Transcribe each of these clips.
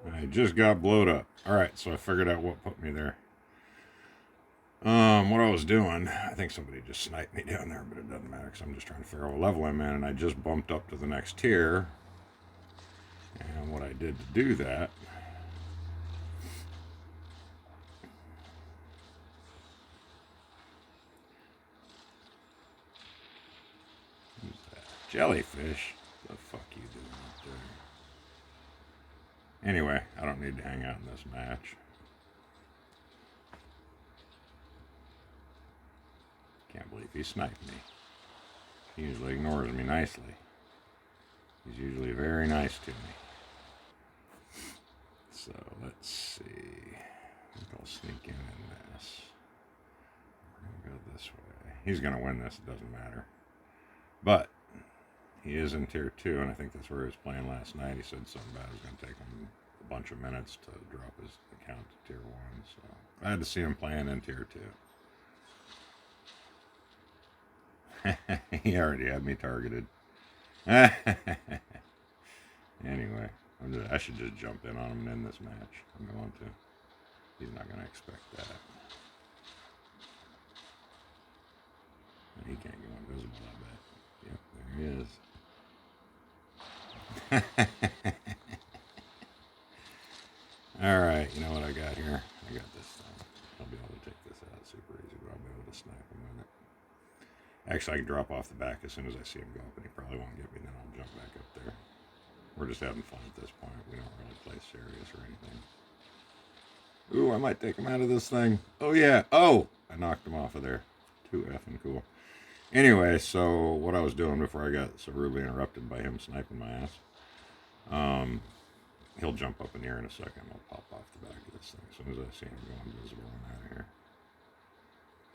I just got blowed up. Alright, so I figured out what put me there. What I was doing, I think somebody just sniped me down there, but it doesn't matter because I'm just trying to figure out what level I'm in, and I just bumped up to the next tier. And what I did to do that, who's that? Jellyfish. What the fuck you doing up there? Anyway, I don't need to hang out in this match. Can't believe he sniped me. He usually ignores me nicely. He's usually very nice to me. So let's see. I think I'll sneak in this. We're going to go this way. He's going to win this, it doesn't matter. But he is in tier 2, and I think that's where he was playing last night. He said something about it was going to take him a bunch of minutes to drop his account to tier 1. So glad to see him playing in tier 2. He already had me targeted. Anyway, I should just jump in on him and end this match. I'm going to. He's not going to expect that. He can't go invisible, I bet. Yep, there he is. Alright, you know what I got here? I got this thing. I'll be able to take this out super easy, but I'll be able to snipe him with it. Actually, I can drop off the back as soon as I see him go up, and he probably won't get me, then I'll jump back up there. We're just having fun at this point. We don't really play serious or anything. Ooh, I might take him out of this thing. Oh, yeah. Oh! I knocked him off of there. Too effing cool. Anyway, so what I was doing before I got so rudely interrupted by him sniping my ass, he'll jump up in here in a second. I'll pop off the back of this thing as soon as I see him go invisible and out of here.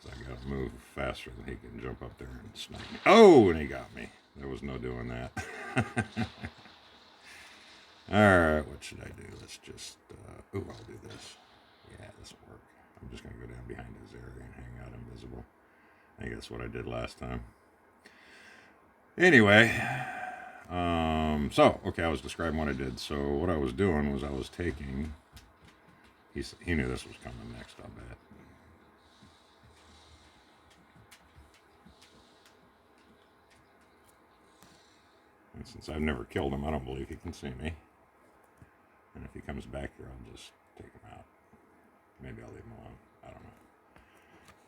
So I gotta move faster than he can jump up there and snipe me. Oh, and he got me. There was no doing that. Alright, what should I do? Let's just, I'll do this. Yeah, this will work. I'm just gonna go down behind his area and hang out invisible. I think that's what I did last time. Anyway, okay, I was describing what I did. So what I was doing was I was taking, he knew this was coming next, I'll bet. And since I've never killed him, I don't believe he can see me. And if he comes back here, I'll just take him out. Maybe I'll leave him alone. I don't know.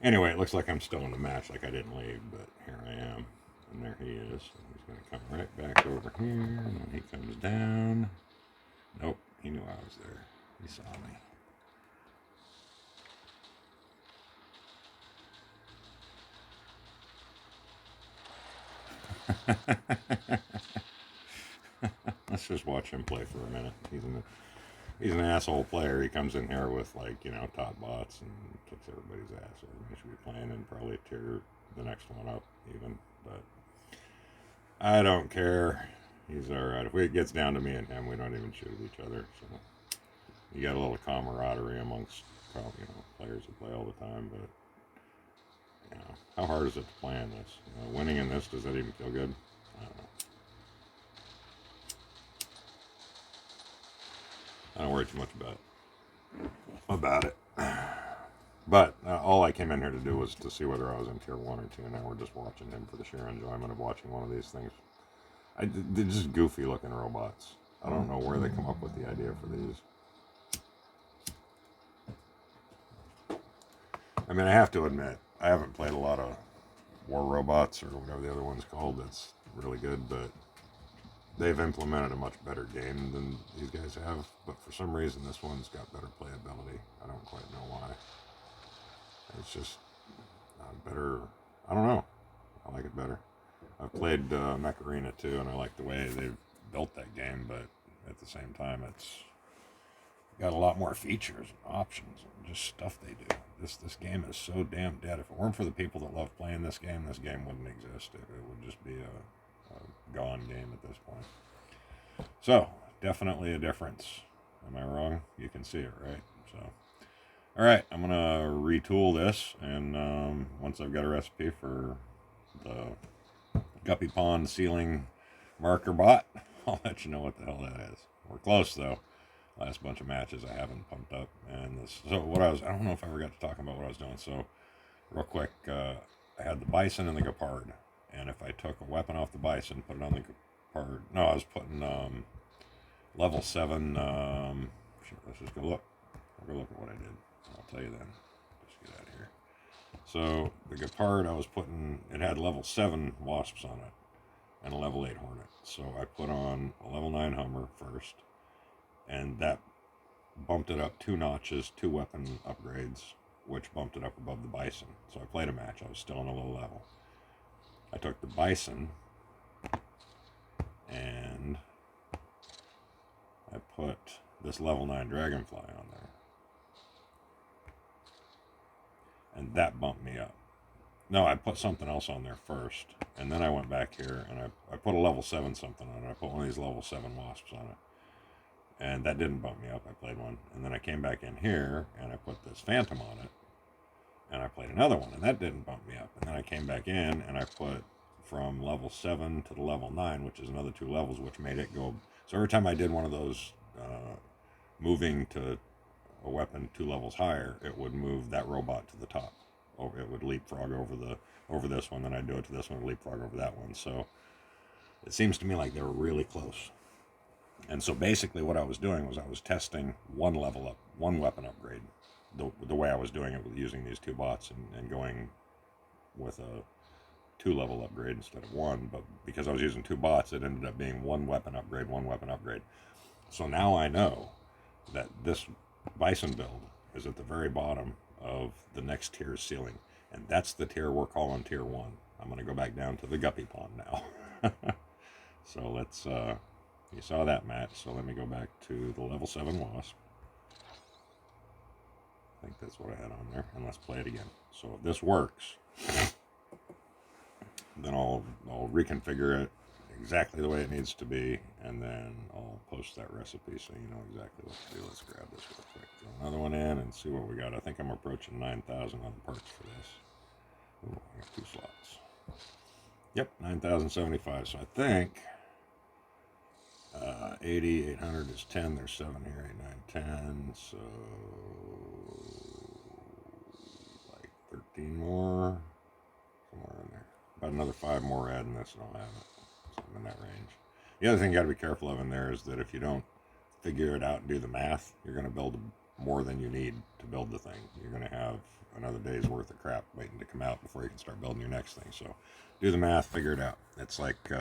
Anyway, it looks like I'm still in the match, like I didn't leave, but here I am. And there he is. He's going to come right back over here. And when he comes down... Nope, he knew I was there. He saw me. Let's just watch him play for a minute. He's an asshole player. He comes in here with, like, top bots and kicks everybody's ass. He should be playing and probably tear the next one up even. But I don't care. He's alright. If it gets down to me and him, we don't even shoot at each other. So you got a little camaraderie amongst players that play all the time. But how hard is it to play in this? Winning in this, does that even feel good? I don't know. I don't worry too much about it. But all I came in here to do was to see whether I was in tier 1 or 2, and now we're just watching him for the sheer enjoyment of watching one of these things. They're just goofy looking robots. I don't know where they come up with the idea for these. I mean, I have to admit, I haven't played a lot of War Robots or whatever the other one's called that's really good, but they've implemented a much better game than these guys have. But for some reason, this one's got better playability. I don't quite know why. It's just better. I don't know. I like it better. I've played Mech Arena too, and I like the way they've built that game, but at the same time, it's got a lot more features and options and just stuff they do. This game is so damn dead. If it weren't for the people that love playing this game wouldn't exist. It would just be a gone game at this point. So, definitely a difference. Am I wrong? You can see it, right? So, alright, I'm going to retool this, and once I've got a recipe for the Guppy Pond ceiling marker bot, I'll let you know what the hell that is. We're close, though. Last bunch of matches I haven't pumped up. And this, so what I don't know if I ever got to talk about what I was doing. So real quick, I had the bison and the Gepard. And if I took a weapon off the bison, put it on the Gepard, no, I was putting level 7, let's just go look. I'll go look at what I did. I'll tell you then. Just get out of here. So the Gepard I was putting, it had level 7 wasps on it and a level 8 hornet. So I put on a level 9 Hummer first, and that bumped it up 2 notches, 2 weapon upgrades, which bumped it up above the bison. So I played a match. I was still on a low level. I took the bison and I put this level 9 dragonfly on there. And that bumped me up. No, I put something else on there first, and then I went back here and I put a level 7 something on it. I put one of these level 7 wasps on it. And that didn't bump me up. I played one. And then I came back in here and I put this phantom on it. And I played another one, and that didn't bump me up. And then I came back in and I put from level 7 to the level 9, which is another 2 levels, which made it go. So every time I did one of those moving to a weapon 2 levels higher, it would move that robot to the top. It would leapfrog over this one, then I'd do it to this one, leapfrog over that one. So it seems to me like they were really close. And so basically what I was doing was I was testing one level up, one weapon upgrade, the way I was doing it with using these 2 bots and going with a 2 level upgrade instead of 1. But because I was using 2 bots, it ended up being 1 weapon upgrade, 1 weapon upgrade. So now I know that this bison build is at the very bottom of the next tier's ceiling, and that's the tier we're calling tier 1. I'm going to go back down to the guppy pond now. So let's you saw that match, so let me go back to the level 7 wasp. I think that's what I had on there, and let's play it again. So if this works, then I'll reconfigure it exactly the way it needs to be, and then I'll post that recipe so you know exactly what to do. Let's grab this real quick. Throw another one in and see what we got. I think I'm approaching 9,000 on the parts for this. Ooh, I got 2 slots. Yep, 9,075. So I think 80, 800 is 10. There's 7 here, 8, 9, 10. So like 13 more, somewhere in there. About another 5 more adding this, and I'll have it. Something in that range. The other thing you got to be careful of in there is that if you don't figure it out and do the math, you're going to build more than you need to build the thing. You're going to have another day's worth of crap waiting to come out before you can start building your next thing. So do the math, figure it out. It's like,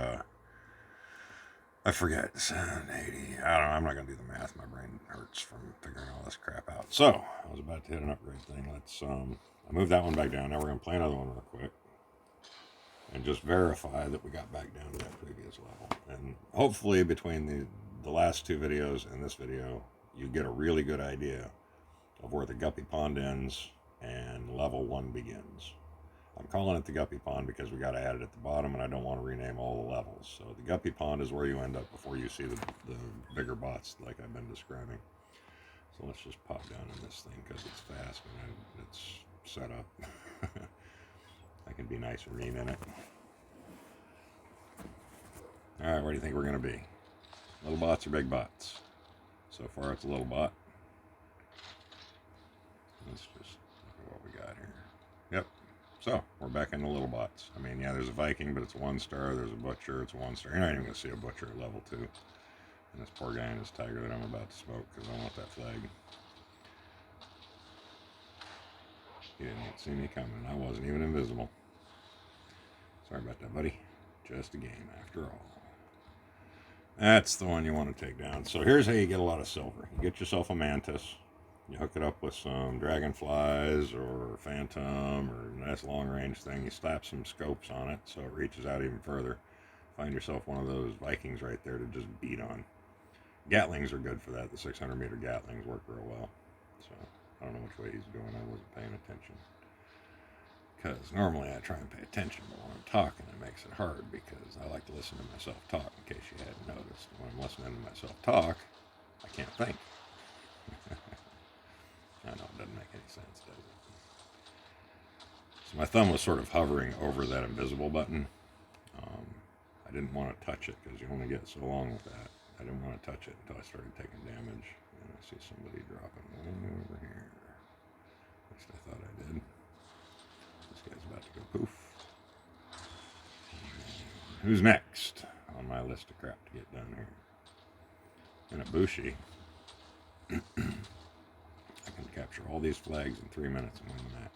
I forget, 80. I don't know, I'm not going to do the math. My brain hurts from figuring all this crap out. So I was about to hit an upgrade thing. Let's, I moved that one back down. Now we're going to play another one real quick and just verify that we got back down to that previous level. And hopefully between the last 2 videos and this video, you get a really good idea of where the guppy pond ends and level 1 begins. I'm calling it the guppy pond because we got to add it at the bottom, and I don't want to rename all the levels. So the guppy pond is where you end up before you see the bigger bots like I've been describing. So let's just pop down in this thing because it's fast and it's set up. I can be nice and mean in it. Alright, where do you think we're going to be? Little bots or big bots? So far it's a little bot. Let's just look at what we got here. Yep. So, we're back in the little bots. I mean, yeah, there's a Viking, but it's a 1-star. There's a Butcher, it's a 1-star. You're not even going to see a Butcher at level 2. And this poor guy and his tiger that I'm about to smoke because I want that flag. He didn't even see me coming. I wasn't even invisible. Sorry about that, buddy. Just a game, after all. That's the one you want to take down. So here's how you get a lot of silver. You get yourself a mantis. You hook it up with some dragonflies or phantom or a nice long-range thing. You slap some scopes on it so it reaches out even further. Find yourself one of those Vikings right there to just beat on. Gatlings are good for that. The 600-meter Gatlings work real well. So I don't know which way he's going. I wasn't paying attention. Because normally I try and pay attention, but when I'm talking it makes it hard because I like to listen to myself talk, in case you hadn't noticed. When I'm listening to myself talk, I can't think. I know, it doesn't make any sense, does it? So my thumb was sort of hovering over that invisible button. I didn't want to touch it because you only get so long with that. I didn't want to touch it until I started taking damage. I see somebody dropping way over here. At least I thought I did. This guy's about to go poof. Who's next on my list of crap to get done here? In a Bushi, I can capture all these flags in 3 minutes and win the match.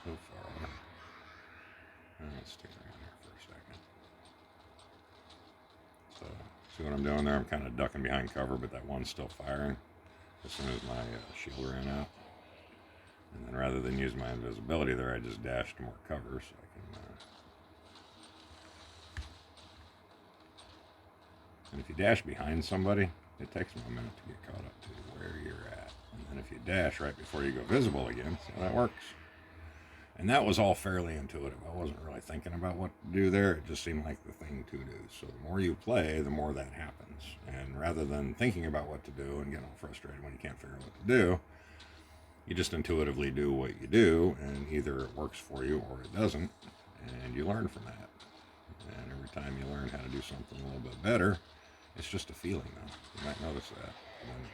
So far, let's stick around here for a second. So, see what I'm doing there? I'm kind of ducking behind cover, but that one's still firing as soon as my shield ran out. And then rather than use my invisibility there, I just dashed to more cover so I can... And if you dash behind somebody, it takes them a minute to get caught up to where you're at. And then if you dash right before you go visible again, see how that works? And that was all fairly intuitive. I wasn't really thinking about what to do there. It just seemed like the thing to do. So the more you play, the more that happens. And rather than thinking about what to do and getting all frustrated when you can't figure out what to do, you just intuitively do what you do, and either it works for you or it doesn't, and you learn from that. And every time you learn how to do something a little bit better, it's just a feeling, though. You might notice that. I'm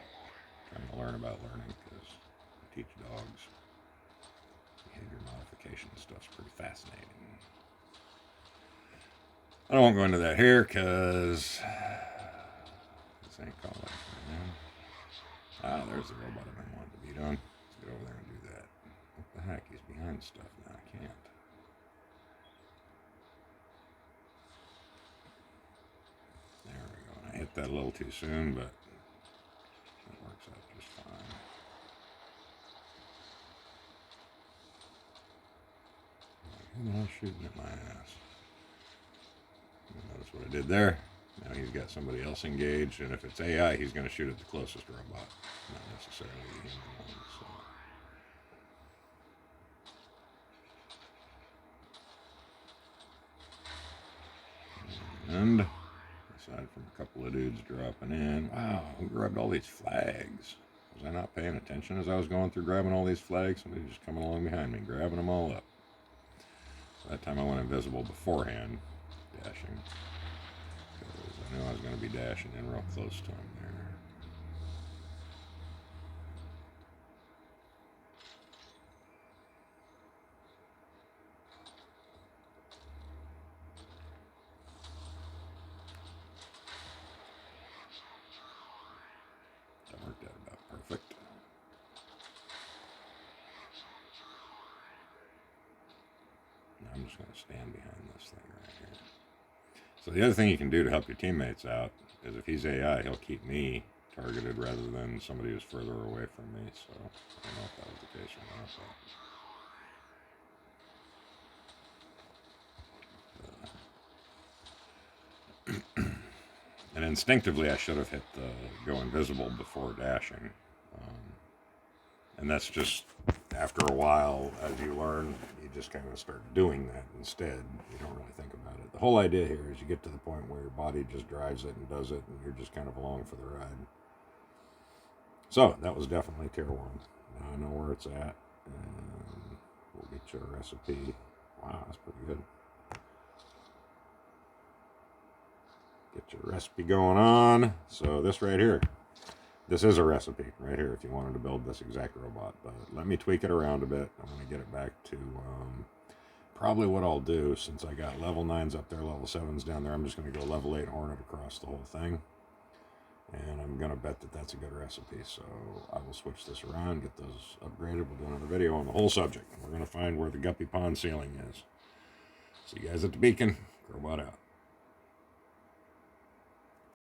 trying to learn about learning, because I teach dogs. Behavior modification stuff's pretty fascinating. I won't go into that here, because this ain't called like that, man. Ah, there's the robot I've been wanting to beat on. Let's get over there and do that. What the heck? He's behind stuff now. I can't. There we go. And I hit that a little too soon, but that works out just fine. Who the hell's shooting at my ass? Notice what I did there? Now he's got somebody else engaged, and if it's AI, he's going to shoot at the closest robot, not necessarily the human one. So. And aside from a couple of dudes dropping in, wow, who grabbed all these flags? Was I not paying attention as I was going through grabbing all these flags? Somebody just coming along behind me, grabbing them all up. So that time I went invisible beforehand, dashing. I knew I was going to be dashing in real close to him there. That worked out about perfect. Now I'm just going to stand behind this thing right here. So the other thing you can do to help your teammates out is if he's AI, he'll keep me targeted rather than somebody who's further away from me. So I don't know if that was the case or not. And instinctively, I should have hit the go invisible before dashing. And that's just, after a while, as you learn, you just kind of start doing that instead. You don't really think about it. The whole idea here is you get to the point where your body just drives it and does it, and you're just kind of along for the ride. So, that was definitely tier 1. Now I know where it's at, and we'll get you a recipe. Wow, that's pretty good. Get your recipe going on. So, this right here. This is a recipe right here if you wanted to build this exact robot, but let me tweak it around a bit. I'm going to get it back to probably what I'll do, since I got level 9s up there, level 7s down there. I'm just going to go level 8 Hornet across the whole thing, and I'm going to bet that that's a good recipe. So I will switch this around, get those upgraded. We'll do another video on the whole subject. We're going to find where the guppy pond ceiling is. See you guys at the beacon. Robot out.